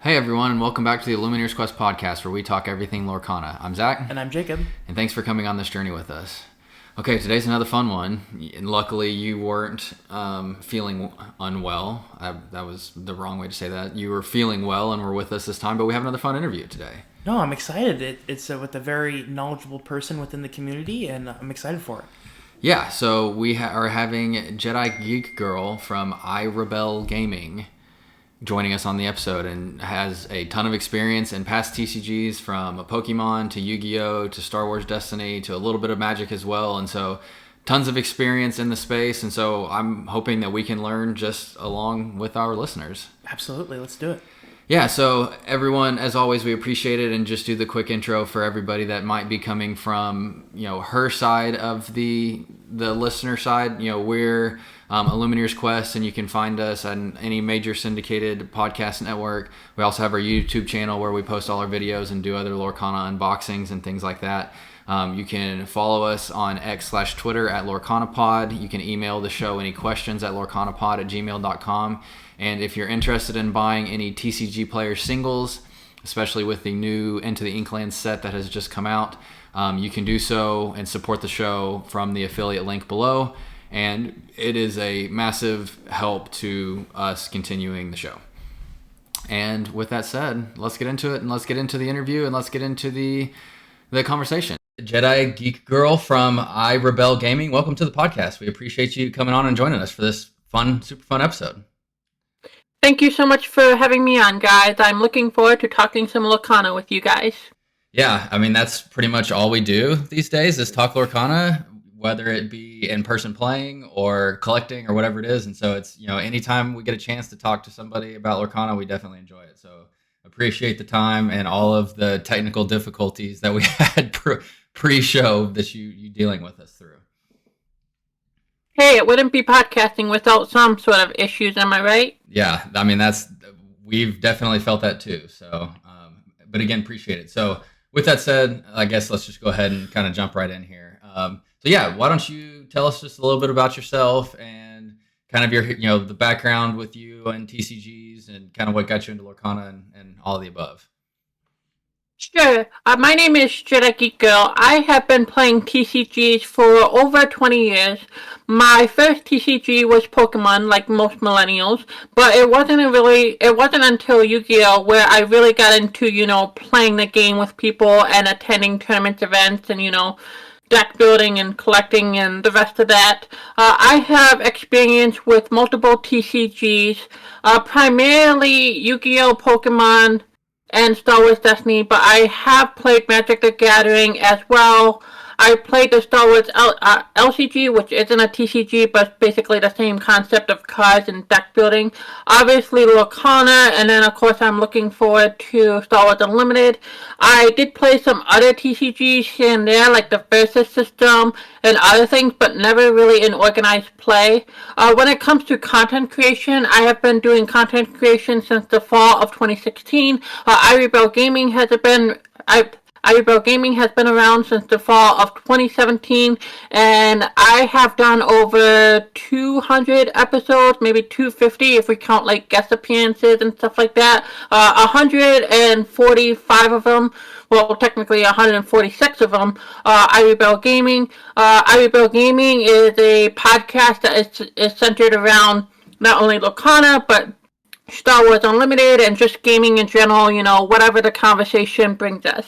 Hey everyone, and welcome back to the Illumineers Quest podcast, where we talk everything Lorcana. I'm Zach. And I'm Jacob. And thanks for coming on this journey with us. Okay, today's another fun one. And luckily, you weren't feeling unwell. That was the wrong way to say that. You were feeling well and were with us this time, but we have another fun interview today. No, I'm excited. It's with a very knowledgeable person within the community, and I'm excited for it. Yeah, so we are having JediGeekGirl from iRebel Gaming joining us on the episode, and has a ton of experience in past TCGs, from Pokemon to Yu-Gi-Oh to Star Wars Destiny to a little bit of Magic as well, and so tons of experience in the space, and so I'm hoping that we can learn just along with our listeners. Absolutely, let's do it. Yeah, so everyone, as always, we appreciate it, and just do the quick intro for everybody that might be coming from, her side of the listener side. We're Illumineers Quest, and you can find us on any major syndicated podcast network. We also have our YouTube channel where we post all our videos and do other Lorcana unboxings and things like that. You can follow us on X/Twitter at LorcanaPod. You can email the show any questions at lorcanapod@gmail.com. And if you're interested in buying any TCG player singles, especially with the new Into the Inklands set that has just come out, you can do so and support the show from the affiliate link below. And it is a massive help to us continuing the show. And with that said, let's get into it, and let's get into the interview, and let's get into the conversation. JediGeekGirl from iRebel Gaming, welcome to the podcast. We appreciate you coming on and joining us for this super fun episode. Thank you so much for having me on, guys. I'm looking forward to talking some Lorcana with you guys. Yeah, I mean, that's pretty much all we do these days is talk Lorcana, whether it be in person playing or collecting or whatever it is. And so it's, anytime we get a chance to talk to somebody about Lorcana, we definitely enjoy it. So appreciate the time and all of the technical difficulties that we had pre-show that you dealing with us through. Hey, it wouldn't be podcasting without some sort of issues, am I right? Yeah, I mean, we've definitely felt that too. So, but again, appreciate it. So with that said, I guess let's just go ahead and kind of jump right in here. So yeah, why don't you tell us just a little bit about yourself and kind of your, the background with you and TCGs and kind of what got you into Lorcana and all of the above. Sure. My name is JediGeekGirl. I have been playing TCGs for over 20 years. My first TCG was Pokemon, like most millennials, but it wasn't until Yu-Gi-Oh where I really got into, playing the game with people and attending tournament events and, deck building and collecting and the rest of that. I have experience with multiple TCGs, primarily Yu-Gi-Oh, Pokemon, and Star Wars Destiny, but I have played Magic the Gathering as well. I played the Star Wars LCG, which isn't a TCG, but it's basically the same concept of cards and deck building. Obviously, Lorcana, and then, of course, I'm looking forward to Star Wars Unlimited. I did play some other TCGs here and there, like the Versus system and other things, but never really in organized play. When it comes to content creation, I have been doing content creation since the fall of 2016. iRebel Gaming has been around since the fall of 2017, and I have done over 200 episodes, maybe 250 if we count like guest appearances and stuff like that. 145 of them, well, technically 146 of them, iRebel Gaming. iRebel Gaming is a podcast that is centered around not only Lorcana, but Star Wars Unlimited and just gaming in general, whatever the conversation brings us.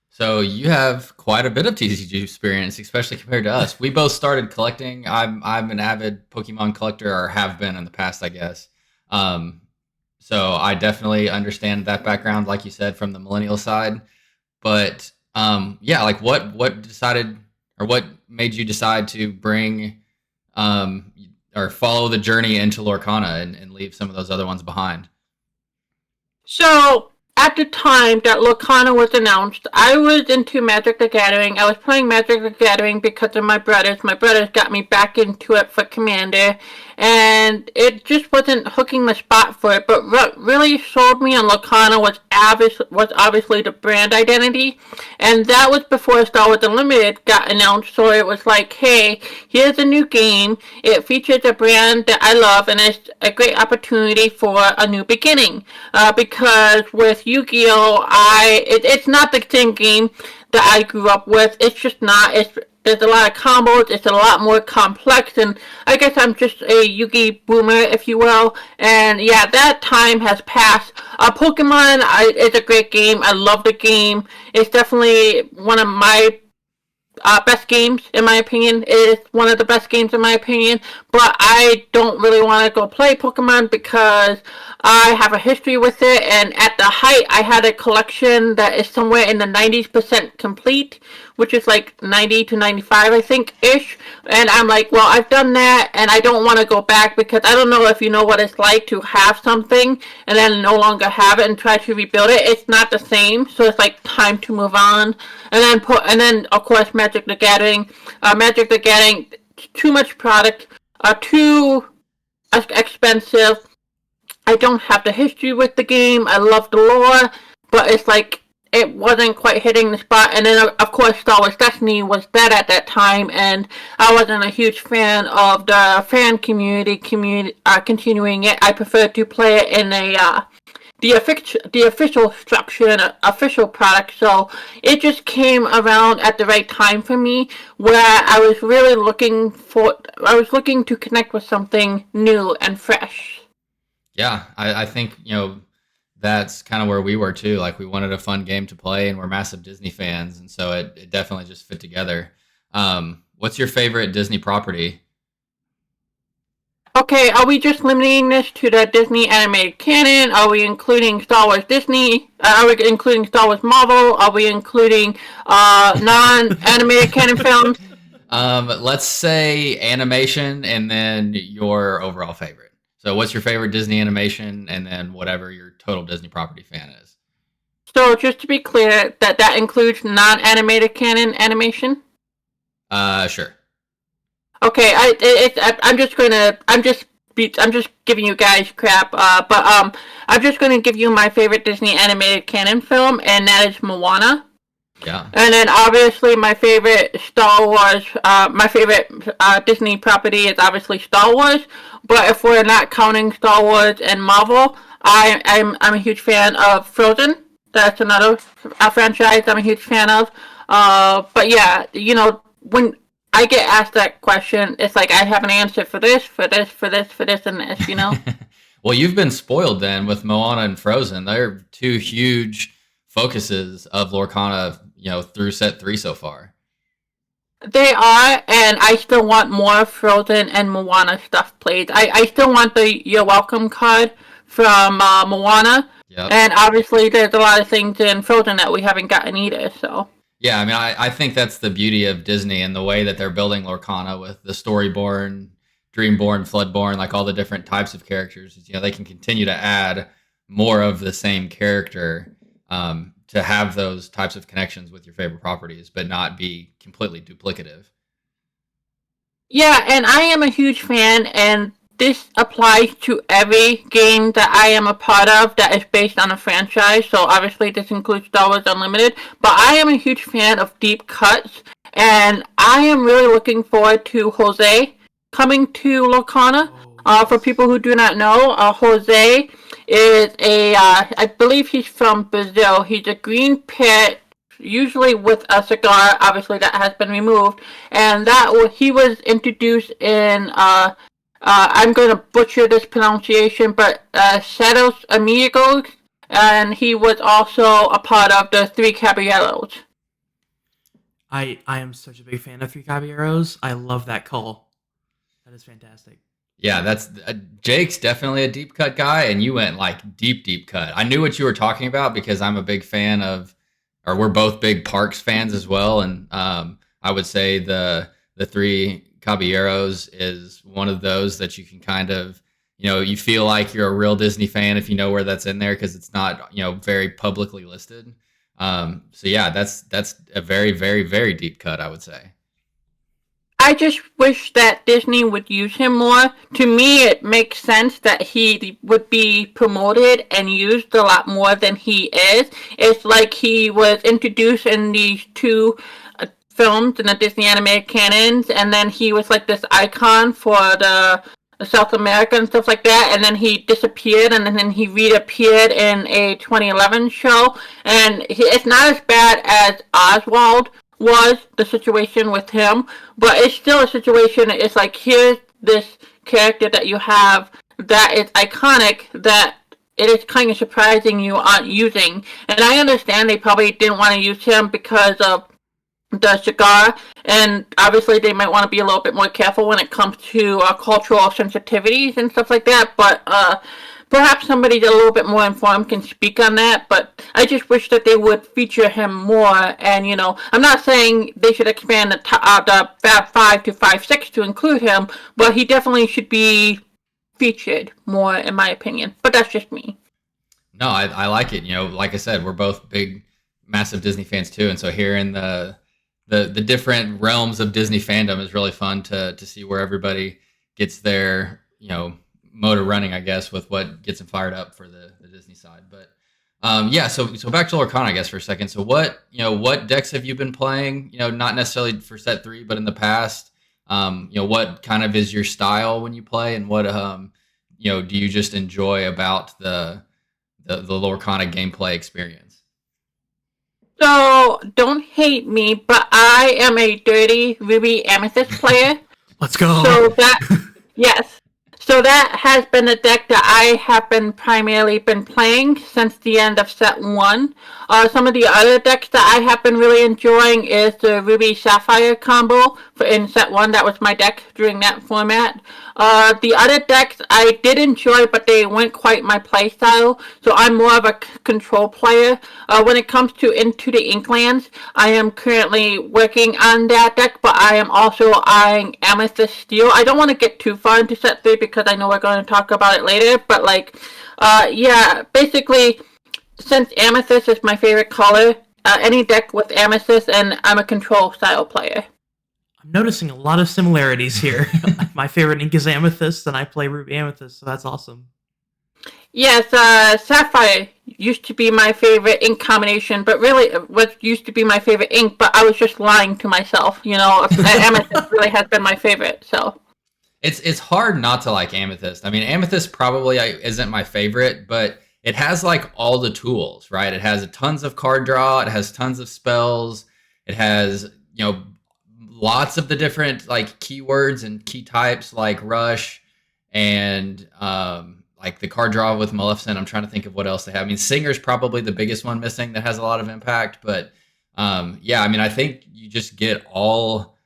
So you have quite a bit of TCG experience, especially compared to us. We both started collecting. I'm an avid Pokemon collector, or have been in the past, I guess. So I definitely understand that background, like you said, from the millennial side. But like what decided, or what made you decide to bring or follow the journey into Lorcana and leave some of those other ones behind? So at the time that Lorcana was announced, I was into Magic the Gathering. I was playing Magic the Gathering because of my brothers. My brothers got me back into it for Commander, and it just wasn't hooking the spot for it. But what really sold me on Lorcana was obviously the brand identity, and that was before Star Wars Unlimited got announced. So it was like, hey, here's a new game. It features a brand that I love, and it's a great opportunity for a new beginning. Because with Yu-Gi-Oh, it's not the same game that I grew up with. It's just not. There's a lot of combos. It's a lot more complex, and I guess I'm just a Yu-Gi boomer, if you will. And yeah, that time has passed. Pokemon, it's a great game. I love the game. It's definitely one of my best games, in my opinion. It's one of the best games, in my opinion. But I don't really want to go play Pokemon because I have a history with it. And at the height, I had a collection that is somewhere in the 90% complete, which is like 90 to 95, I think, ish. And I'm like, well, I've done that, and I don't want to go back because I don't know if you know what it's like to have something and then no longer have it and try to rebuild it. It's not the same, so it's like time to move on. And then of course, Magic the Gathering. Magic the Gathering, too much product, too expensive. I don't have the history with the game. I love the lore, but it's like it wasn't quite hitting the spot. And then, of course, Star Wars Destiny was dead at that time, and I wasn't a huge fan of the fan community continuing it. I preferred to play it in the official structure and official product. So it just came around at the right time for me, where I was looking to connect with something new and fresh. Yeah, I think, that's kind of where we were too. Like, we wanted a fun game to play, and we're massive Disney fans, and so it definitely just fit together. What's your favorite Disney property? Okay, are we just limiting this to the Disney animated canon? Are we including Star Wars Disney? Are we including Star Wars Marvel? Are we including non-animated canon films? Let's say animation, and then your overall favorite. So what's your favorite Disney animation, and then whatever your total Disney property fan is? So just to be clear, that includes non-animated canon animation? Sure. Okay, I'm just giving you guys crap, but I'm just gonna give you my favorite Disney animated canon film, and that is Moana. Yeah. And then obviously my favorite Disney property is obviously Star Wars. But if we're not counting Star Wars and Marvel, I'm a huge fan of Frozen. That's another franchise I'm a huge fan of. But yeah, when I get asked that question, it's like I have an answer for this, for this, for this, for this, and this. Well, you've been spoiled then with Moana and Frozen. They're two huge focuses of Lorcana, through set 3 so far. They are, and I still want more Frozen and Moana stuff played. I still want the You're Welcome card from Moana. Yep. And obviously there's a lot of things in Frozen that we haven't gotten either, so. Yeah, I mean, I think that's the beauty of Disney and the way that they're building Lorcana with the Storyborn, Dreamborn, Floodborn, like all the different types of characters. They can continue to add more of the same character to have those types of connections with your favorite properties, but not be completely duplicative. Yeah, and I am a huge fan, and this applies to every game that I am a part of that is based on a franchise. So obviously this includes Star Wars Unlimited, but I am a huge fan of deep cuts, and I am really looking forward to Jose coming to Lorcana. For people who do not know, Jose is I believe he's from Brazil. He's a green pit, usually with a cigar. Obviously, that has been removed, and he was introduced in. I'm going to butcher this pronunciation, but Shadows Amigos, and he was also a part of the Three Caballeros. I am such a big fan of Three Caballeros. I love that call. That is fantastic. Yeah, that's Jake's definitely a deep cut guy, and you went like deep cut. I knew what you were talking about because I'm a big fan or we're both big Parks fans as well, and I would say the Three Caballeros is one of those that you can kind of, you feel like you're a real Disney fan if you know where that's in there because it's not, very publicly listed. So yeah, that's a very, very, very deep cut, I would say. I just wish that Disney would use him more. To me, it makes sense that he would be promoted and used a lot more than he is. It's like he was introduced in these two films in the Disney animated canons, and then he was like this icon for the South America and stuff like that, and then he disappeared, and then he reappeared in a 2011 show, and it's not as bad as Oswald was, the situation with him, but it's still a situation. It's like, here's this character that you have that is iconic, that it is kind of surprising you aren't using. And I understand they probably didn't want to use him because of the cigar, and obviously they might want to be a little bit more careful when it comes to cultural sensitivities and stuff like that, but perhaps somebody a little bit more informed can speak on that. But I just wish that they would feature him more. And I'm not saying they should expand the Fab 5 to 5-6 to include him, but he definitely should be featured more, in my opinion. But that's just me. No, I like it. Like I said, we're both big, massive Disney fans too, and so hearing the different realms of Disney fandom is really fun to see where everybody gets their motor running, I guess, with what gets them fired up for the Disney side. But so back to Lorcana, I guess, for a second. So what decks have you been playing? Not necessarily for set 3, but in the past. What kind of is your style when you play, and what do you just enjoy about the Lorcana gameplay experience? So, don't hate me, but I am a dirty Ruby Amethyst player. Let's go. So yes. So that has been a deck that I have primarily been playing since the end of set 1. Some of the other decks that I have been really enjoying is the Ruby Sapphire combo in set 1. That was my deck during that format. The other decks I did enjoy, but they weren't quite my playstyle, so I'm more of a control player. When it comes to Into the Inklands, I am currently working on that deck, but I am also eyeing Amethyst Steel. I don't want to get too far into set 3 because I know we're going to talk about it later, but basically, since Amethyst is my favorite color, any deck with Amethyst, and I'm a control style player. I'm noticing a lot of similarities here. My favorite ink is Amethyst, and I play Ruby Amethyst, so that's awesome. Yes, Sapphire used to be my favorite ink combination, but really what used to be my favorite ink, but I was just lying to myself. Amethyst really has been my favorite, so. It's hard not to like Amethyst. I mean, Amethyst probably isn't my favorite, but it has like all the tools, right? It has tons of card draw. It has tons of spells. It has, lots of the different like keywords and key types like Rush and like the card draw with Maleficent. I'm trying to think of what else they have. I mean, Singer's probably the biggest one missing that has a lot of impact, but I think you just get all,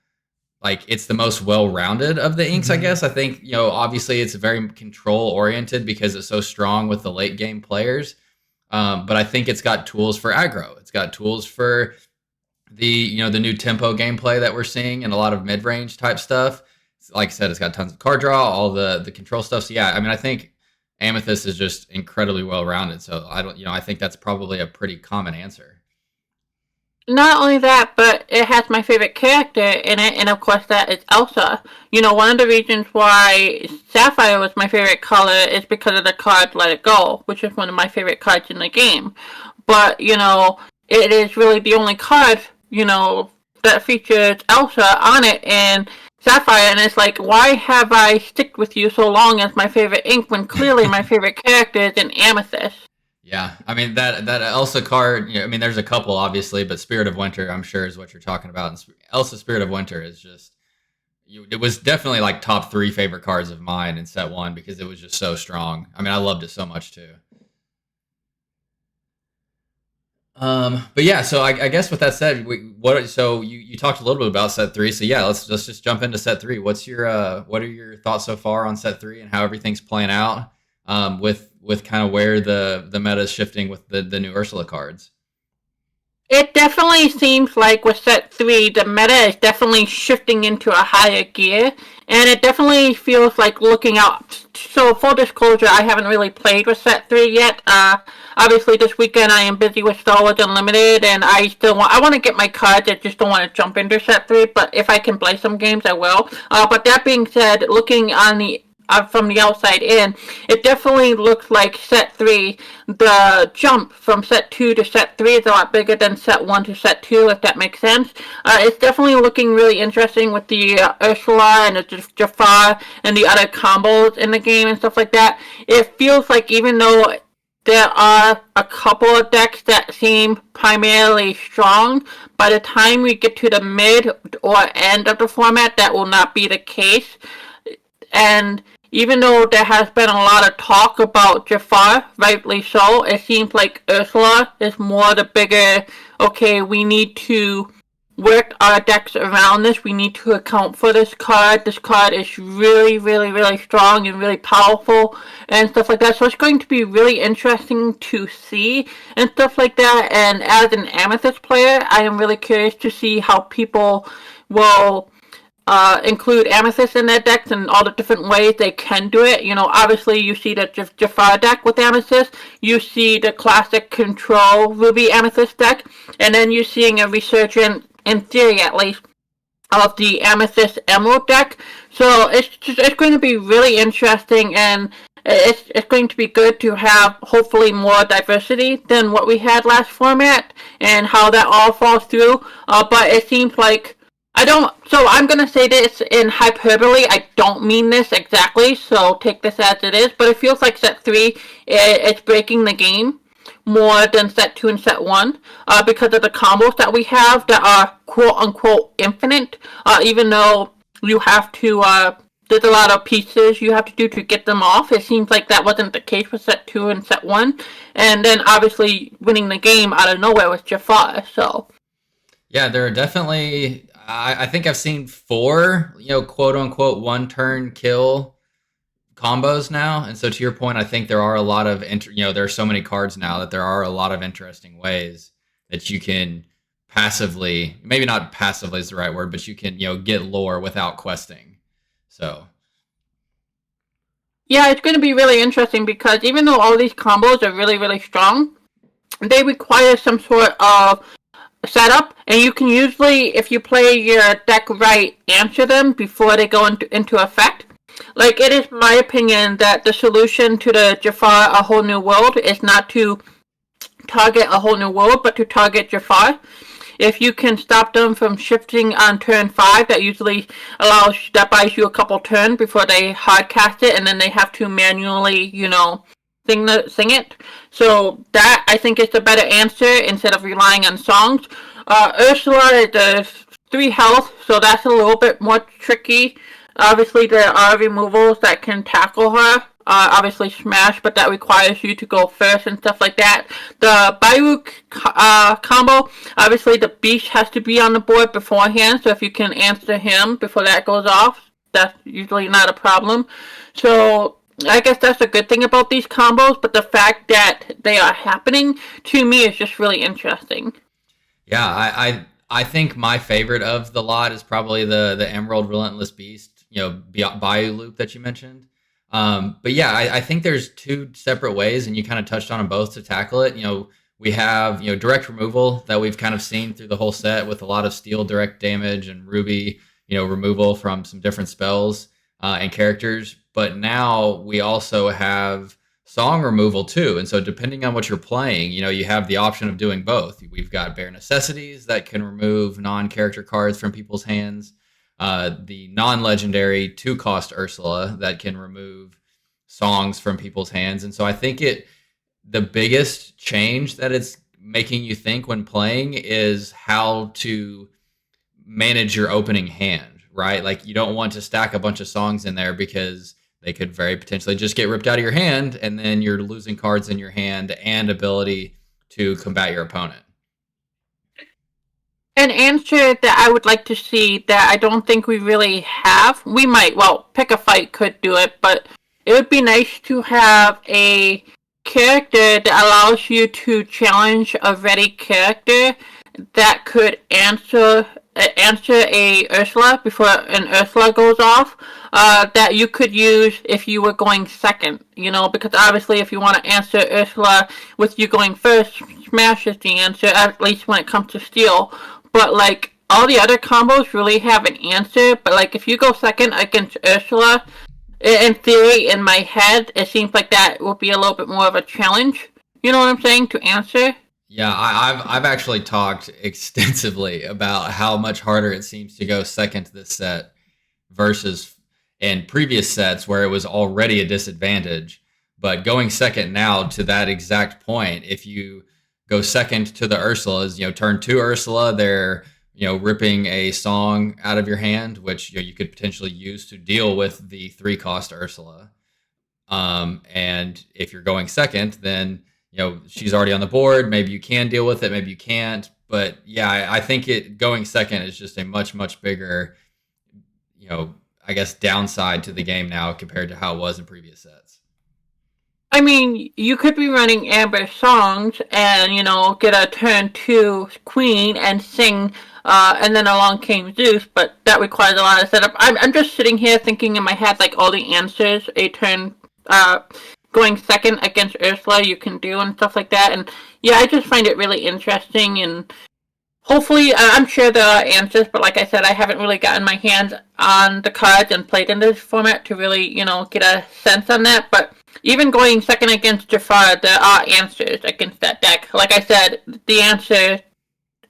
like, it's the most well-rounded of the inks, I guess. I think, obviously it's very control-oriented because it's so strong with the late-game players. But I think it's got tools for aggro. It's got tools for the new tempo gameplay that we're seeing and a lot of mid-range type stuff. Like I said, it's got tons of card draw, all the control stuff. So, I think Amethyst is just incredibly well-rounded. So, I think that's probably a pretty common answer. Not only that, but it has my favorite character in it, and of course that is Elsa. One of the reasons why Sapphire was my favorite color is because of the card Let It Go, which is one of my favorite cards in the game. But, it is really the only card, that features Elsa on it, and Sapphire, and it's like, why have I sticked with you so long as my favorite ink when clearly my favorite character is in Amethyst? Yeah, I mean, that Elsa card, there's a couple, obviously, but Spirit of Winter, I'm sure, is what you're talking about. And Elsa Spirit of Winter is just, it was definitely like top 3 favorite cards of mine in set 1 because it was just so strong. I loved it so much, too. But yeah, so I guess with that said, you talked a little bit about set 3, so yeah, let's just jump into set 3. What are your thoughts so far on set 3 and how everything's playing out with kind of where the meta is shifting with the new Ursula cards? It definitely seems like with set 3, the meta is definitely shifting into a higher gear, and it definitely feels like looking out. So, full disclosure, I haven't really played with set 3 yet. Obviously, this weekend I am busy with Star Wars Unlimited, and I want to get my cards, I just don't want to jump into set 3, but if I can play some games, I will. But that being said, looking on the from the outside in, it definitely looks like set 3. The jump from set 2 to set 3 is a lot bigger than set 1 to set 2, if that makes sense. It's definitely looking really interesting with the Ursula and the Jafar and the other combos in the game and stuff like that. It feels like even though there are a couple of decks that seem primarily strong, by the time we get to the mid or end of the format, that will not be the case. And even though there has been a lot of talk about Jafar, rightly so, it seems like Ursula is more the bigger, okay, we need to work our decks around this, we need to account for this card. This card is really, really, really strong and really powerful and stuff like that. So it's going to be really interesting to see and stuff like that. And as an Amethyst player, I am really curious to see how people will include Amethyst in their decks and all the different ways they can do it. You know, obviously you see the Jafar deck with Amethyst, you see the classic Control Ruby Amethyst deck, and then you're seeing a resurgence, in theory at least, of the Amethyst Emerald deck. So it's going to be really interesting, and it's going to be good to have hopefully more diversity than what we had last format and how that all falls through. But it seems like so I'm going to say this in hyperbole. I don't mean this exactly, so take this as it is. But it feels like set 3, it's breaking the game more than set 2 and set 1 because of the combos that we have that are quote-unquote infinite. Even though you have to, there's a lot of pieces you have to do to get them off. It seems like that wasn't the case with set 2 and set 1. And then obviously winning the game out of nowhere with Jafar, so... Yeah, there are definitely... I think I've seen 4, quote unquote, one turn kill combos now. And so to your point, I think there are a lot of, there are so many cards now that there are a lot of interesting ways that you can passively, maybe not passively is the right word, but you can, get lore without questing. So. Yeah, it's going to be really interesting because even though all these combos are really, really strong, they require some sort of setup, and you can usually, if you play your deck right, answer them before they go into effect. Like, it is my opinion that the solution to the Jafar A Whole New World is not to target A Whole New World, but to target Jafar. If you can stop them from shifting on turn 5, that buys you a couple turns before they hard cast it, and then they have to manually, sing it. So that, I think, is the better answer instead of relying on songs. Ursula is 3 health, so that's a little bit more tricky. Obviously, there are removals that can tackle her. Obviously, Smash, but that requires you to go first and stuff like that. The Bayuk combo, obviously, the Beast has to be on the board beforehand, so if you can answer him before that goes off, that's usually not a problem. So I guess that's a good thing about these combos, but the fact that they are happening, to me, is just really interesting. Yeah, I think my favorite of the lot is probably the Emerald Relentless Beast, Bayou loop that you mentioned. But yeah, I think there's 2 separate ways, and you kind of touched on them both to tackle it. We have, direct removal that we've kind of seen through the whole set with a lot of steel direct damage and Ruby, removal from some different spells and characters. But now we also have song removal too. And so depending on what you're playing, you have the option of doing both. We've got Bare Necessities that can remove non-character cards from people's hands. The non-legendary 2-cost Ursula that can remove songs from people's hands. And so I think the biggest change that it's making you think when playing is how to manage your opening hand, right? Like, you don't want to stack a bunch of songs in there because they could very potentially just get ripped out of your hand, and then you're losing cards in your hand and ability to combat your opponent. An answer that I would like to see that I don't think we really have, we might, Pick a Fight could do it, but it would be nice to have a character that allows you to challenge a ready character that could answer a Ursula before an Ursula goes off, that you could use if you were going second, because obviously if you want to answer Ursula with you going first, Smash is the answer, at least when it comes to Steel. But, like, all the other combos really have an answer, but, like, if you go second against Ursula, in theory, in my head, it seems like that would be a little bit more of a challenge, you know what I'm saying, to answer. Yeah, I've actually talked extensively about how much harder it seems to go second to this set versus in previous sets where it was already a disadvantage. But going second now to that exact point, if you go second to the Ursulas, turn 2 Ursula, they're ripping a song out of your hand, which you could potentially use to deal with the 3-cost Ursula. And if you're going second, then she's already on the board. Maybe you can deal with it, maybe you can't. But yeah, I think going second is just a much, much bigger, I guess, downside to the game now compared to how it was in previous sets. I mean, you could be running Amber songs and, get a turn 2 Queen and sing, and then along came Zeus, but that requires a lot of setup. I'm just sitting here thinking in my head, like, all the answers a turn, going second against Ursula you can do and stuff like that. And yeah, I just find it really interesting, and hopefully, I'm sure there are answers, but like I said, I haven't really gotten my hands on the cards and played in this format to really, get a sense on that. But even going second against Jafar, there are answers against that deck. Like I said, the answer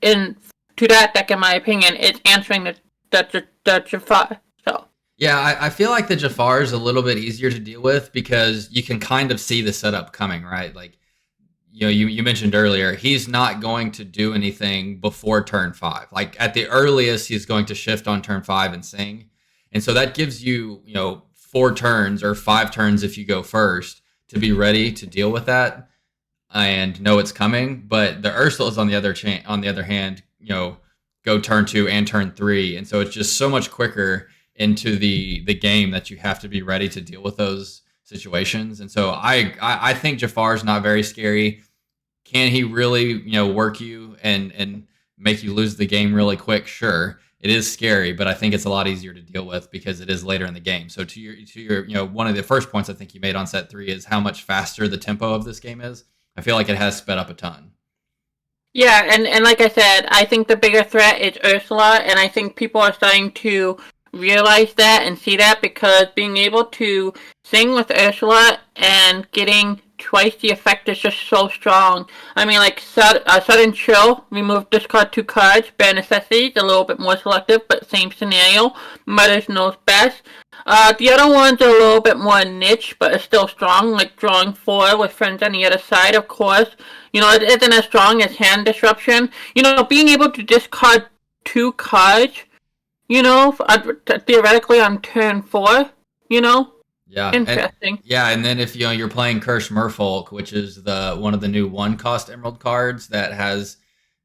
to that deck, in my opinion, is answering the Jafar. So. Yeah, I feel like the Jafar is a little bit easier to deal with because you can kind of see the setup coming, right? Like, you mentioned earlier, he's not going to do anything before turn 5. Like, at the earliest, he's going to shift on turn 5 and sing. And so that gives you, 4 turns or 5 turns if you go first to be ready to deal with that and know it's coming. But the Ursulas, on the other hand, go turn 2 and turn 3. And so it's just so much quicker into the game that you have to be ready to deal with those situations. And so I think Jafar's not very scary. Can he really, work you and make you lose the game really quick? Sure. It is scary, but I think it's a lot easier to deal with because it is later in the game. So to your one of the first points I think you made on set 3 is how much faster the tempo of this game is. I feel like it has sped up a ton. Yeah, and like I said, I think the bigger threat is Ursula, and I think people are starting to realize that and see that because being able to sing with Ursula and getting twice the effect is just so strong. I mean, like, Sudden Chill, remove discard 2 cards, bare necessities, a little bit more selective, but same scenario. Mother's Knows Best. The other ones are a little bit more niche, but it's still strong, like drawing 4 with friends on the other side, of course. It isn't as strong as Hand Disruption. Being able to discard 2 cards, theoretically on turn 4, Yeah. interesting. And then if you're playing Curse Merfolk, which is one of the new 1-cost Emerald cards that has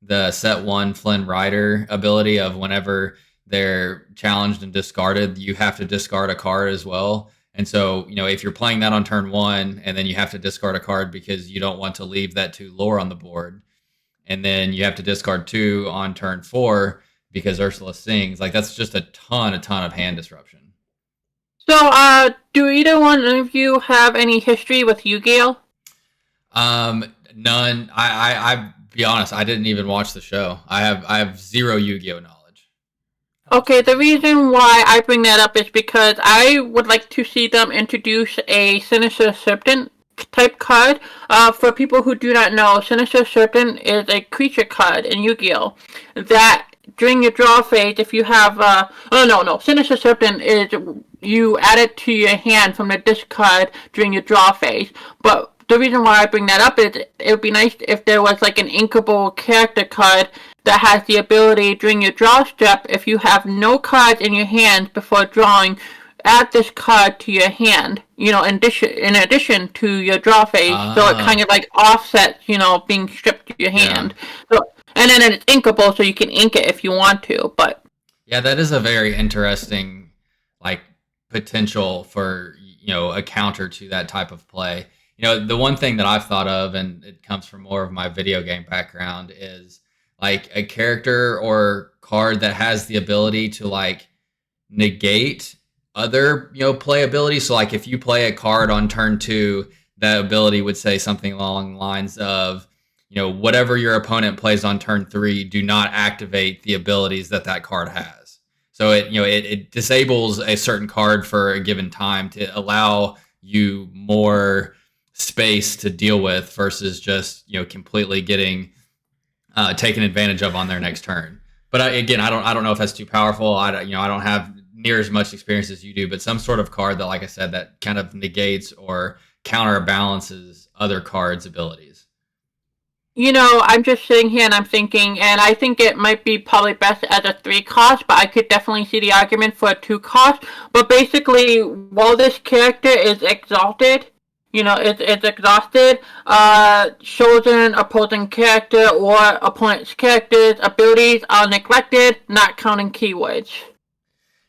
the set 1 Flynn Rider ability of whenever they're challenged and discarded, you have to discard a card as well. And so, if you're playing that on turn 1 and then you have to discard a card because you don't want to leave that 2 lore on the board, and then you have to discard 2 on turn 4 because Ursula sings, like, that's just a ton of hand disruption. So, do either one of you have any history with Yu-Gi-Oh? None. I be honest, I didn't even watch the show. I have zero Yu-Gi-Oh knowledge. Okay, the reason why I bring that up is because I would like to see them introduce a Sinister Serpent type card. For people who do not know, Sinister Serpent is a creature card in Yu-Gi-Oh! That during your draw phase, if you have, Sinister Serpent is you add it to your hand from the discard during your draw phase. But the reason why I bring that up is it would be nice if there was like an inkable character card that has the ability during your draw step, if you have no cards in your hand before drawing, add this card to your hand, in addition to your draw phase, so it kind of like offsets, being stripped to your hand. Yeah. So, and then it's inkable, so you can ink it if you want to, but... Yeah, that is a very interesting, potential for, a counter to that type of play. The one thing that I've thought of, and it comes from more of my video game background, is, like a character or card that has the ability to like negate other, play abilities. So like if you play a card on turn 2, that ability would say something along the lines of, whatever your opponent plays on turn 3, do not activate the abilities that card has. So it disables a certain card for a given time to allow you more space to deal with versus just completely getting taken advantage of on their next turn. But I don't know if that's too powerful. I don't have near as much experience as you do, but some sort of card that, like I said, that kind of negates or counterbalances other cards' abilities. I'm just sitting here and I'm thinking, and I think it might be probably best as a 3 cost, but I could definitely see the argument for a 2 cost. But basically, while this character is exalted, it's exhausted, chosen opposing character or opponent's character's abilities are neglected, not counting keywords.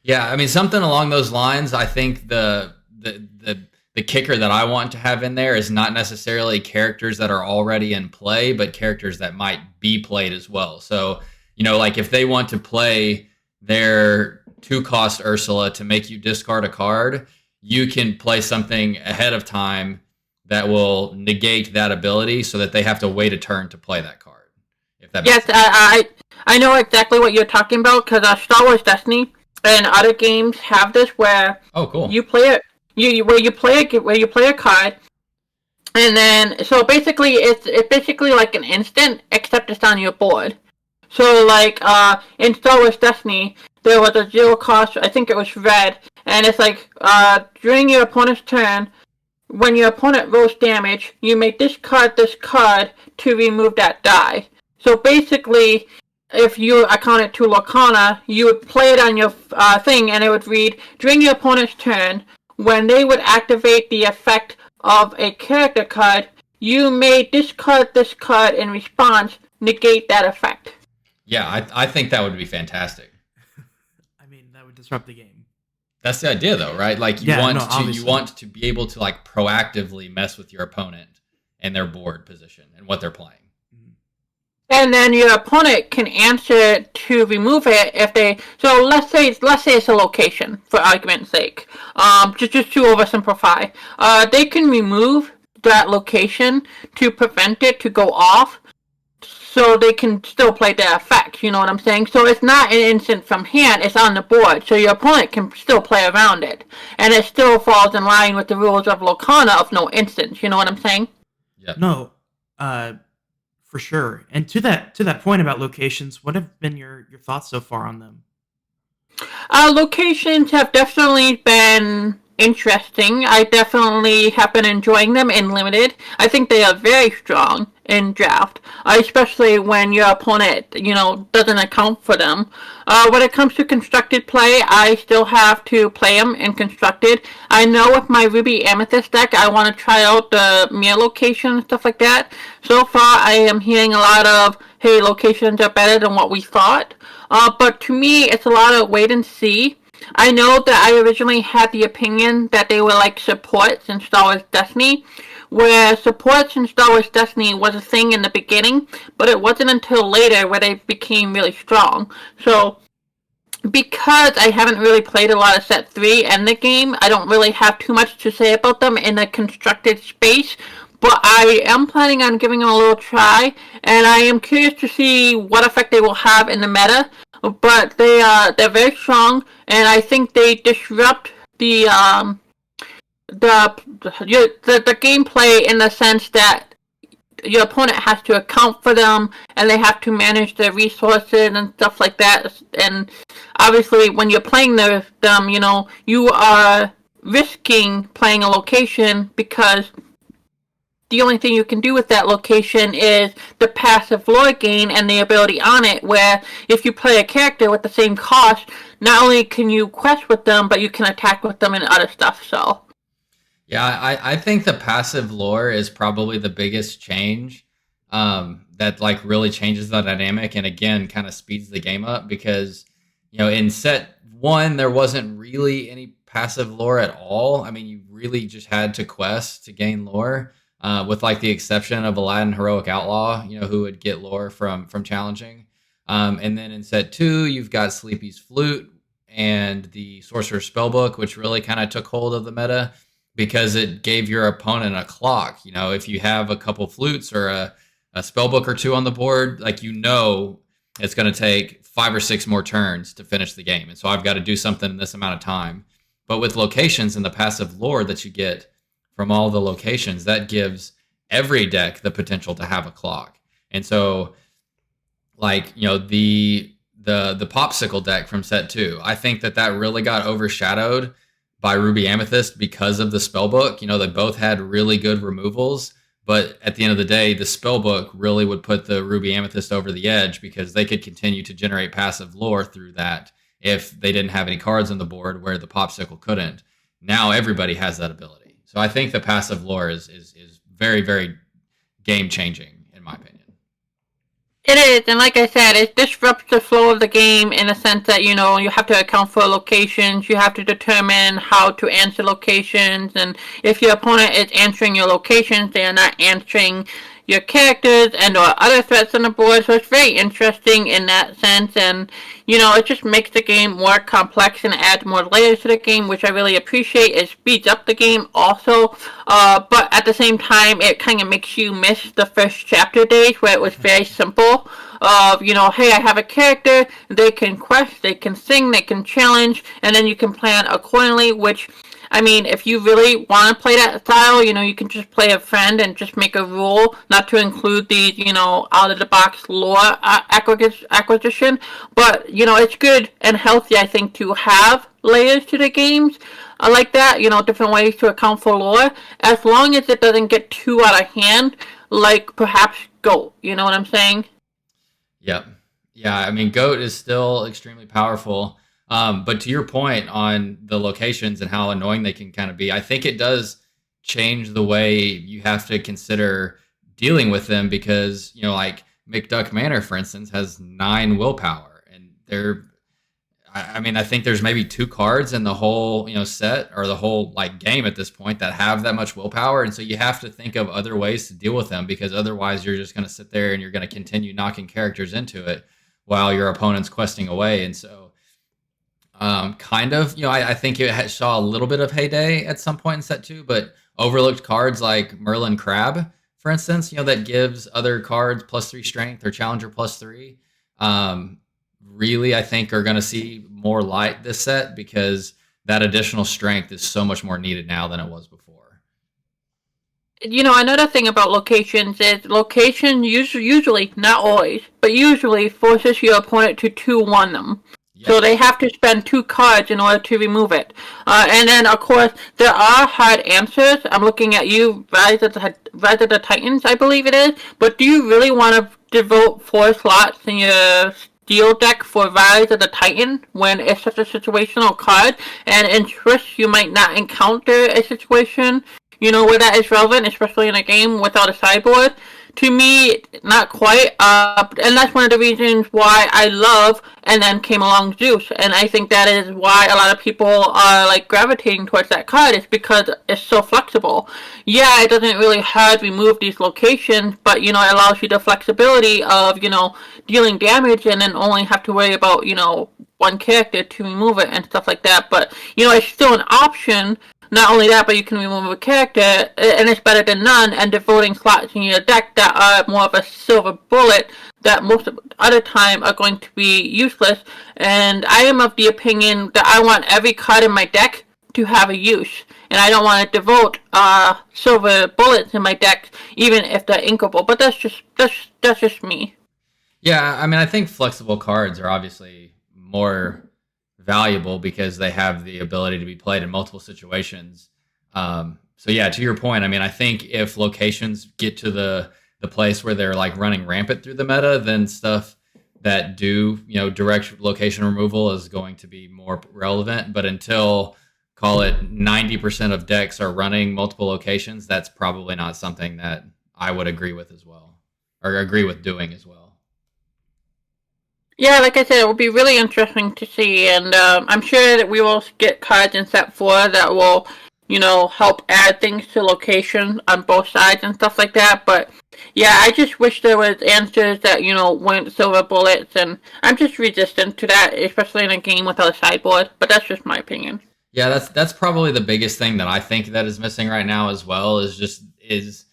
Yeah, I mean, something along those lines. I think the kicker that I want to have in there is not necessarily characters that are already in play, but characters that might be played as well. So, like if they want to play their 2-cost Ursula to make you discard a card, you can play something ahead of time that will negate that ability so that they have to wait a turn to play that card. If that makes sense. I know exactly what you're talking about because Star Wars Destiny and other games have this where cool. You play it. Where you play a card, and then so basically it's basically like an instant, except it's on your board. So like in Star Wars Destiny, there was a 0 cost. I think it was red, and it's like during your opponent's turn, when your opponent rolls damage, you may discard this card to remove that die. So basically, if you account it to Lorcana, you would play it on your thing, and it would read, during your opponent's turn, when they would activate the effect of a character card, you may discard this card in response, negate that effect. Yeah, I think that would be fantastic. I mean, that would disrupt the game. That's the idea, though, right? Like you want to be able to like proactively mess with your opponent and their board position and what they're playing. And then your opponent can answer to remove it if they. So let's say it's a location for argument's sake. Just to oversimplify, they can remove that location to prevent it to go off, so they can still play the effect. You know what I'm saying? So it's not an instant from hand; it's on the board, so your opponent can still play around it, and it still falls in line with the rules of Lorcana of no instance. You know what I'm saying? Yeah. No. For sure. And to that point about locations, what have been your thoughts so far on them? Locations have definitely been interesting. I definitely have been enjoying them in Limited. I think they are very strong in Draft, especially when your opponent, doesn't account for them. When it comes to Constructed play, I still have to play them in Constructed. I know with my Ruby Amethyst deck, I want to try out the mirror location and stuff like that. So far, I am hearing a lot of, hey, locations are better than what we thought. But to me, it's a lot of wait and see. I know that I originally had the opinion that they were like supports in Star Wars Destiny, where supports in Star Wars Destiny was a thing in the beginning, but it wasn't until later where they became really strong. So, because I haven't really played a lot of Set 3 and the game, I don't really have too much to say about them in the constructed space, but I am planning on giving them a little try, and I am curious to see what effect they will have in the meta. But they're very strong, and I think they disrupt the gameplay in the sense that your opponent has to account for them, and they have to manage their resources and stuff like that. And obviously, when you're playing them, you are risking playing a location because the only thing you can do with that location is the passive lore gain and the ability on it, where if you play a character with the same cost, not only can you quest with them, but you can attack with them and other stuff, so. Yeah, I think the passive lore is probably the biggest change that like really changes the dynamic and again kind of speeds the game up because, in Set 1, there wasn't really any passive lore at all. I mean, you really just had to quest to gain lore. with like the exception of Aladdin Heroic Outlaw, who would get lore from challenging. And then in set 2, you've got Sleepy's Flute and the Sorcerer's Spellbook, which really kind of took hold of the meta because it gave your opponent a clock. If you have a couple flutes or a spellbook or 2 on the board, like it's going to take 5 or 6 more turns to finish the game. And so I've got to do something in this amount of time. But with locations and the passive lore that you get from all the locations, that gives every deck the potential to have a clock. And so, like, the Popsicle deck from set 2, I think that really got overshadowed by Ruby Amethyst because of the spellbook. They both had really good removals, but at the end of the day, the spellbook really would put the Ruby Amethyst over the edge because they could continue to generate passive lore through that if they didn't have any cards on the board where the Popsicle couldn't. Now everybody has that ability. So I think the passive lore is very, very game-changing, in my opinion. It is, and like I said, it disrupts the flow of the game in the sense that, you have to account for locations, you have to determine how to answer locations, and if your opponent is answering your locations, they are not answering your characters and or other threats on the board, so it's very interesting in that sense, and, it just makes the game more complex and adds more layers to the game, which I really appreciate. It speeds up the game also, but at the same time, it kind of makes you miss the first chapter days where it was very simple of, hey, I have a character, they can quest, they can sing, they can challenge, and then you can plan accordingly, which, I mean, if you really want to play that style, you can just play a friend and just make a rule not to include these, out-of-the-box lore acquisition. But, it's good and healthy, I think, to have layers to the games like that, different ways to account for lore, as long as it doesn't get too out of hand, like perhaps GOAT, you know what I'm saying? Yep. Yeah, I mean, GOAT is still extremely powerful. But to your point on the locations and how annoying they can kind of be, I think it does change the way you have to consider dealing with them because, like McDuck Manor, for instance, has 9 willpower. And I think there's maybe 2 cards in the whole, set or the whole like game at this point that have that much willpower. And so you have to think of other ways to deal with them because otherwise you're just going to sit there and you're going to continue knocking characters into it while your opponent's questing away. And so, I think it saw a little bit of heyday at some point in set 2, but overlooked cards like Merlin Crab, for instance, that gives other cards +3 strength or challenger +3, really, I think are going to see more light this set because that additional strength is so much more needed now than it was before. Another thing about locations is location usually, not always, but usually forces your opponent to 2-1 them. Yep. So they have to spend 2 cards in order to remove it. And then, of course, there are hard answers. I'm looking at you, Rise of the Titans, I believe it is. But do you really want to devote 4 slots in your Steel deck for Rise of the Titan when it's such a situational card? And in Swiss, you might not encounter a situation, where that is relevant, especially in a game without a sideboard. To me, not quite, and that's one of the reasons why I love and then came along Zeus, and I think that is why a lot of people are like gravitating towards that card, is because it's so flexible. Yeah, it doesn't really hard remove these locations, but it allows you the flexibility of dealing damage and then only have to worry about one character to remove it and stuff like that. But it's still an option. Not only that, but you can remove a character, and it's better than none, and devoting slots in your deck that are more of a silver bullet that most of the other time are going to be useless. And I am of the opinion that I want every card in my deck to have a use, and I don't want to devote silver bullets in my deck, even if they're inkable. But that's just me. Yeah, I think flexible cards are obviously more valuable because they have the ability to be played in multiple situations. So yeah, to your point, I think if locations get to the place where they're like running rampant through the meta, then stuff that do, direct location removal is going to be more relevant. But until, call it 90% of decks are running multiple locations, that's probably not something that I would agree with as well, or agree with doing as well. Yeah, like I said, it will be really interesting to see, and I'm sure that we will get cards in set 4 that will help add things to location on both sides and stuff like that. But yeah, I just wish there was answers that, weren't silver bullets, and I'm just resistant to that, especially in a game without a sideboard. But that's just my opinion. Yeah, that's probably the biggest thing that I think that is missing right now as well, is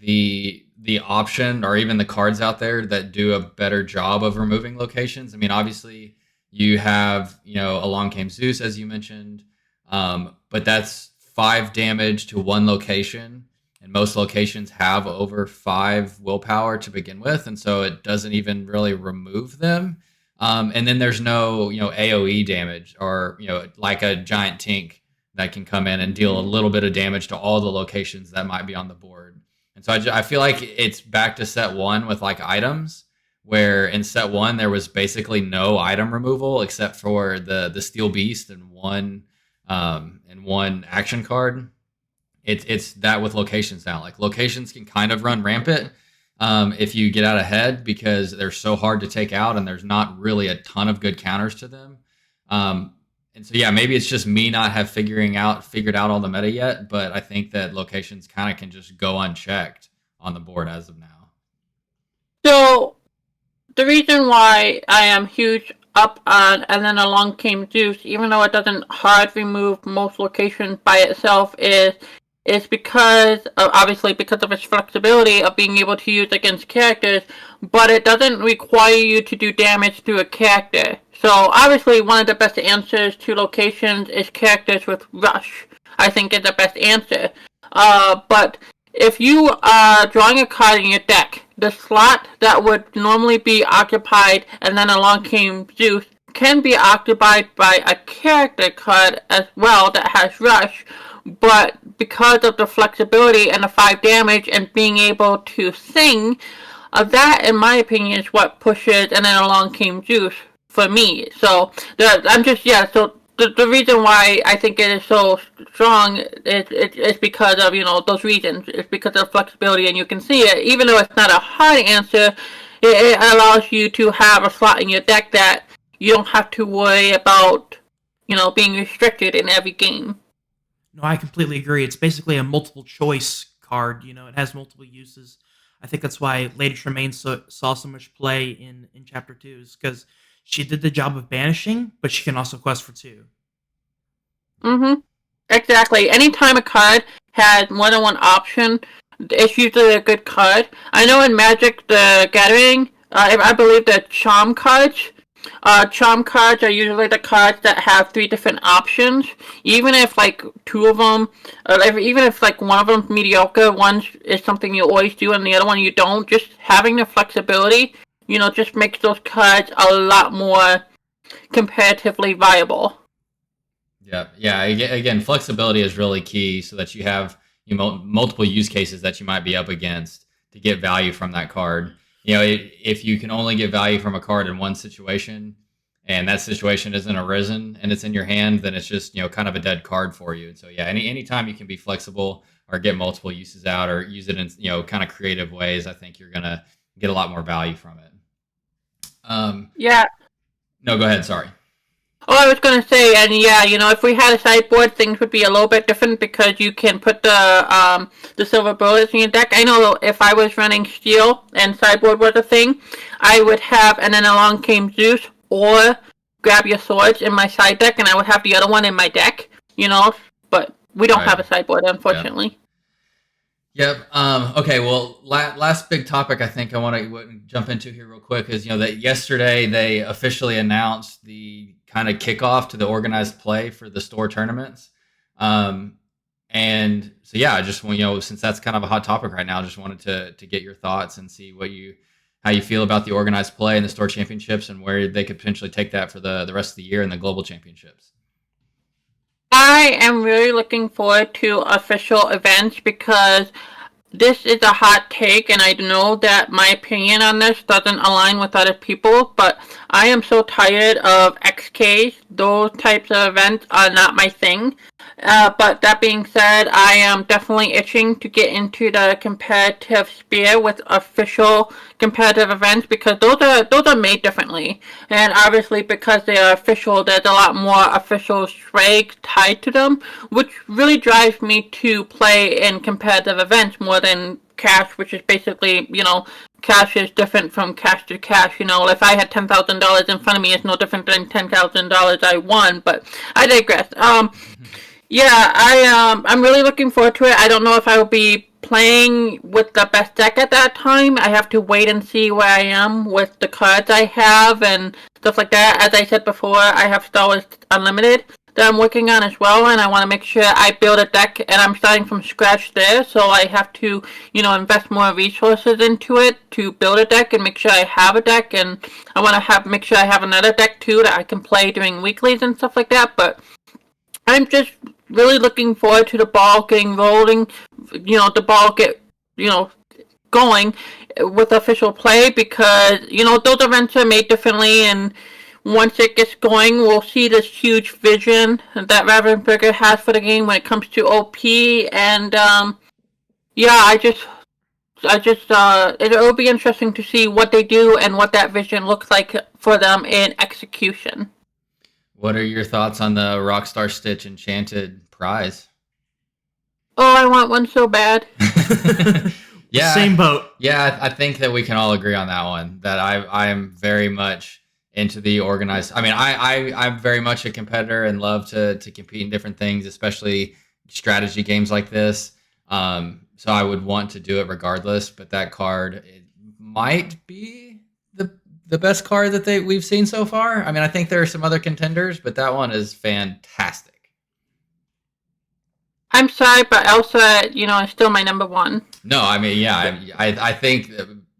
the option or even the cards out there that do a better job of removing locations. I mean, obviously you have, Along Came Zeus, as you mentioned, but that's 5 damage to one location, and most locations have over 5 willpower to begin with, and so it doesn't even really remove them. And then there's no, AoE damage or, like a giant tink that can come in and deal a little bit of damage to all the locations that might be on the board. And so I feel like it's back to set 1 with like items, where in set 1 there was basically no item removal except for the Steel Beast and one action card. It's that with locations now. Like locations can kind of run rampant if you get out ahead, because they're so hard to take out and there's not really a ton of good counters to them. And so, yeah, maybe it's just me not have figured out all the meta yet, but I think that locations kind of can just go unchecked on the board as of now. So the reason why I am huge up on and then Along Came Zeus, even though it doesn't hard remove most locations by itself, is because obviously because of its flexibility of being able to use against characters, but it doesn't require you to do damage to a character. So obviously one of the best answers to locations is characters with rush. I think is the best answer. But if you are drawing a card in your deck, the slot that would normally be occupied and then Along Came Zeus can be occupied by a character card as well that has rush. But because of the flexibility and the 5 damage and being able to sing, that, in my opinion, is what pushes and then Along Came Zeus for me. So, the reason why I think it is so strong is because of, those reasons. It's because of flexibility, and you can see it. Even though it's not a hard answer, it allows you to have a slot in your deck that you don't have to worry about, being restricted in every game. No, I completely agree. It's basically a multiple choice card. It has multiple uses. I think that's why Lady Tremaine saw so much play in Chapter 2, is because she did the job of banishing, but she can also quest for 2. Mm-hmm. Exactly. Anytime a card has more than one option, it's usually a good card. I know in Magic the Gathering, I believe the Charm cards are usually the cards that have 3 different options. Even if like 2 of them, even if like one of them's mediocre, one is something you always do and the other one you don't, just having the flexibility, just makes those cards a lot more comparatively viable. Yeah. Again, flexibility is really key so that you have multiple use cases that you might be up against to get value from that card. If you can only get value from a card in one situation and that situation isn't arisen and it's in your hand, then it's just, kind of a dead card for you. And so, yeah, anytime you can be flexible or get multiple uses out or use it in, kind of creative ways, I think you're going to get a lot more value from it. Yeah. No, go ahead. Sorry. Oh, I was going to say, and yeah, if we had a sideboard, things would be a little bit different because you can put the silver bullets in your deck. I know if I was running steel and sideboard was a thing, I would have, and then Along Came Zeus or Grab Your Swords in my side deck, and I would have the other one in my deck, but we don't have a sideboard, unfortunately. Yep. Okay. Well, last big topic I think I want to jump into here real quick is, that yesterday they officially announced the kind of kickoff to the organized play for the store tournaments. And so, yeah, I just want, since that's kind of a hot topic right now, I just wanted to get your thoughts and see how you feel about the organized play and the store championships and where they could potentially take that for the rest of the year and the global championships. I am really looking forward to official events because this is a hot take, and I know that my opinion on this doesn't align with other people, but I am so tired of XKs. Those types of events are not my thing. But that being said, I am definitely itching to get into the competitive sphere with official competitive events because those are made differently, and obviously because they are official, there's a lot more official swag tied to them, which really drives me to play in competitive events more than cash, which is basically, cash is different from cash to cash. If I had $10,000 in front of me, it's no different than $10,000 I won. But I digress. Yeah, I'm really looking forward to it. I don't know if I will be playing with the best deck at that time. I have to wait and see where I am with the cards I have and stuff like that. As I said before, I have Star Wars Unlimited that I'm working on as well, and I want to make sure I build a deck, and I'm starting from scratch there, so I have to, invest more resources into it to build a deck and make sure I have a deck, and I want to make sure I have another deck too that I can play during weeklies and stuff like that. But I'm just really looking forward to the ball getting rolling, the ball get, going with official play because, those events are made differently, and once it gets going, we'll see this huge vision that Ravensburger has for the game when it comes to OP, and, yeah, it'll be interesting to see what they do and what that vision looks like for them in execution. What are your thoughts on the Rockstar Stitch Enchanted prize? Oh, I want one so bad. Yeah, same boat. Yeah, I think that we can all agree on that one. That I am very much into the organized. I mean, I'm very much a competitor and love to compete in different things, especially strategy games like this. So I would want to do it regardless. But that card, it might be the best card that we've seen so far. I mean, I think there are some other contenders, but that one is fantastic. I'm sorry, but Elsa, is still my number one. No, I mean, yeah, I think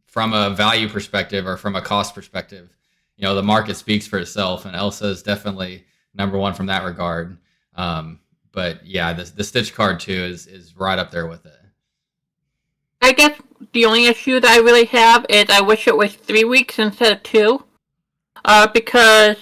from a value perspective or from a cost perspective, the market speaks for itself, and Elsa is definitely number one from that regard. But yeah, the Stitch card too is right up there with it. I guess the only issue that I really have is I wish it was 3 weeks instead of 2. Because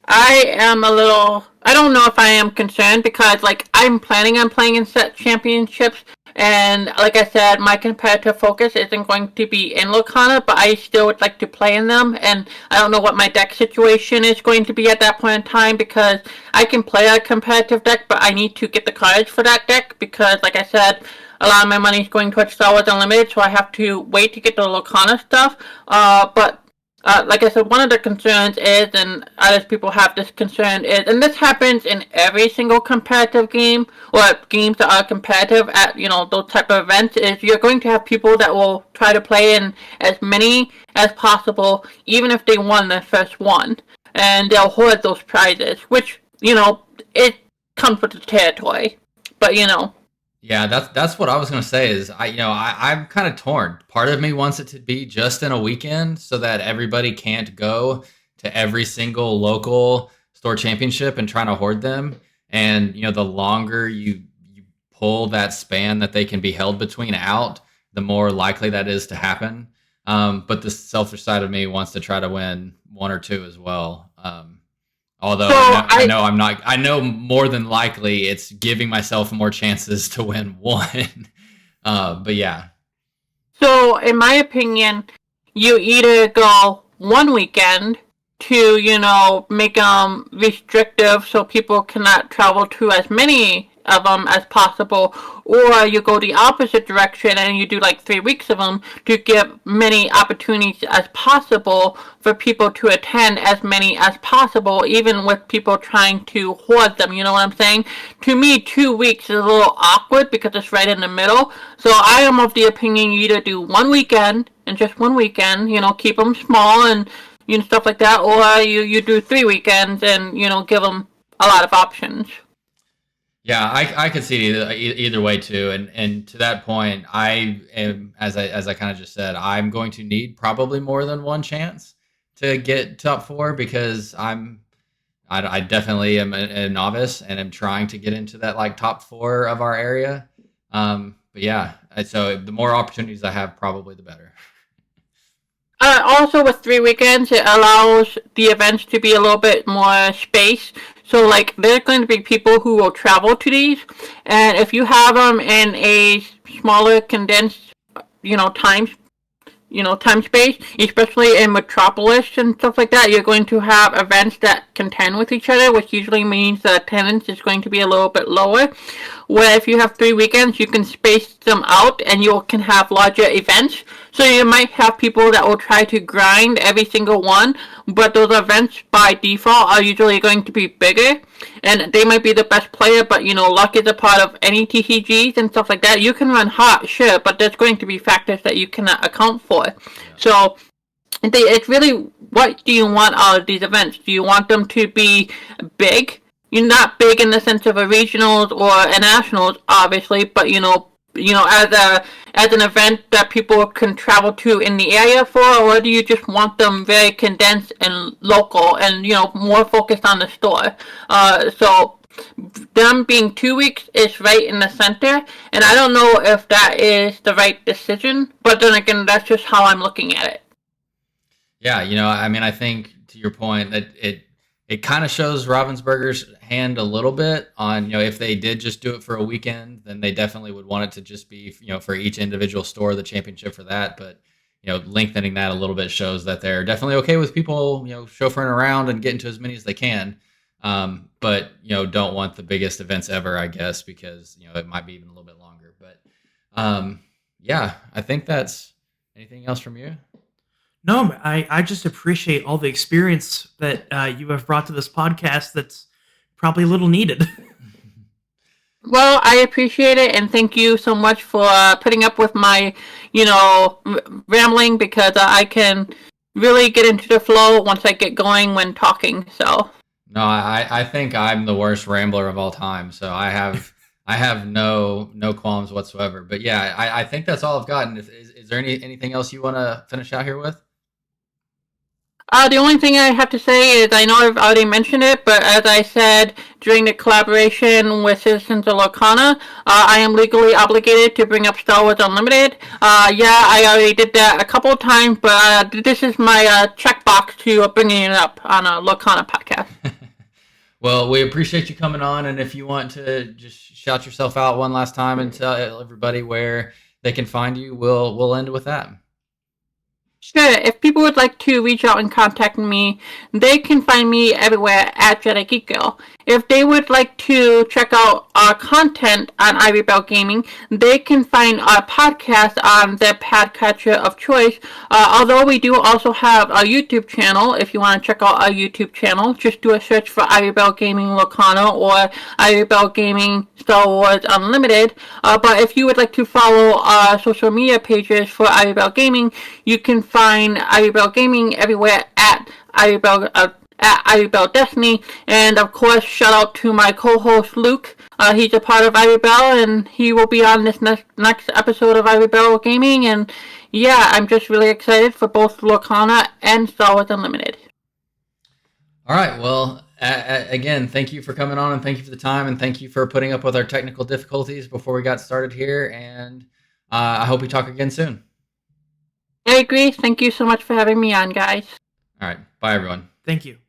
I am I don't know if I am concerned because, I'm planning on playing in set championships, and like I said, my competitive focus isn't going to be in Locana, but I still would like to play in them, and I don't know what my deck situation is going to be at that point in time because I can play a competitive deck, but I need to get the cards for that deck because, like I said, a lot of my money is going towards Star Wars Unlimited, so I have to wait to get the Locana stuff. But like I said, one of the concerns is, and other people have this concern, is, and this happens in every single competitive game, or games that are competitive at, those type of events, is you're going to have people that will try to play in as many as possible, even if they won their first one. And they'll hoard those prizes, which, it comes with the territory. But, Yeah, that's what I was gonna say. Is I'm kind of torn. Part of me wants it to be just in a weekend so that everybody can't go to every single local store championship and trying to hoard them. And the longer you pull that span that they can be held between out, the more likely that is to happen. But the selfish side of me wants to try to win one or two as well. Although I know I'm not. I know more than likely it's giving myself more chances to win one. But yeah. So, in my opinion, you either go one weekend to, make them restrictive so people cannot travel to as many of them as possible, or you go the opposite direction and you do 3 weeks of them to give many opportunities as possible for people to attend as many as possible, even with people trying to hoard them. You know what I'm saying? To me, 2 weeks is a little awkward because it's right in the middle. So I am of the opinion you either do one weekend and just one weekend, keep them small and stuff like that, or you do 3 weekends and give them a lot of options. Yeah, I could see either way too, and to that point, I am as I kind of just said, I'm going to need probably more than one chance to get top 4 because I definitely am a novice and am trying to get into that top 4 of our area. But yeah, so the more opportunities I have, probably the better. Also, with 3 weekends, it allows the events to be a little bit more space. So like there's going to be people who will travel to these, and if you have them in a smaller condensed, time time space, especially in Metropolis and stuff like that, you're going to have events that contend with each other, which usually means the attendance is going to be a little bit lower. Where if you have 3 weekends, you can space them out and you can have larger events. So you might have people that will try to grind every single one, but those events by default are usually going to be bigger, and they might be the best player, but luck is a part of any TCGs and stuff like that. You can run hot, sure, but there's going to be factors that you cannot account for. So it's really, what do you want out of these events? Do you want them to be big? You're not big in the sense of a regionals or a nationals, obviously, but as an event that people can travel to in the area for, or do you just want them very condensed and local and more focused on the store? So them being 2 weeks is right in the center, and I don't know if that is the right decision, but then again, that's just how I'm looking at it. Yeah, I think to your point that it kind of shows Ravensburger's hand a little bit on, if they did just do it for a weekend, then they definitely would want it to just be, for each individual store, the championship for that. But, lengthening that a little bit shows that they're definitely okay with people, chauffeuring around and getting to as many as they can. But, don't want the biggest events ever, I guess, because, it might be even a little bit longer. But, yeah, I think that's anything else from you? No, I just appreciate all the experience that you have brought to this podcast that's probably a little needed. Well, I appreciate it, and thank you so much for putting up with my, rambling, because I can really get into the flow once I get going when talking, so. No, I think I'm the worst rambler of all time, so I have no qualms whatsoever. But yeah, I think that's all I've gotten. Is there anything else you want to finish out here with? The only thing I have to say is, I know I've already mentioned it, but as I said during the collaboration with Citizens of Lorcana, I am legally obligated to bring up Star Wars Unlimited. I already did that a couple of times, but this is my checkbox to bringing it up on a Lorcana podcast. Well, we appreciate you coming on, and if you want to just shout yourself out one last time and tell everybody where they can find you, we'll end with that. Sure, if people would like to reach out and contact me, they can find me everywhere at JediGeekGirl. If they would like to check out our content on Ivory Bell Gaming, they can find our podcast on their podcatcher of choice. Although we do also have a YouTube channel. If you want to check out our YouTube channel, just do a search for Ivory Bell Gaming Lorcana or Ivory Bell Gaming Star Wars Unlimited. But if you would like to follow our social media pages for Ivory Bell Gaming, you can find Ivory Bell Gaming everywhere at Ivory Bell Destiny, and of course, shout out to my co-host Luke. He's a part of Ivory Bell, and he will be on this next episode of Ivory Bell Gaming. And yeah, I'm just really excited for both Lorcana and Star Wars Unlimited. All right, well, again, thank you for coming on, and thank you for the time, and thank you for putting up with our technical difficulties before we got started here. And I hope we talk again soon. I agree. Thank you so much for having me on, guys. All right, bye everyone. Thank you.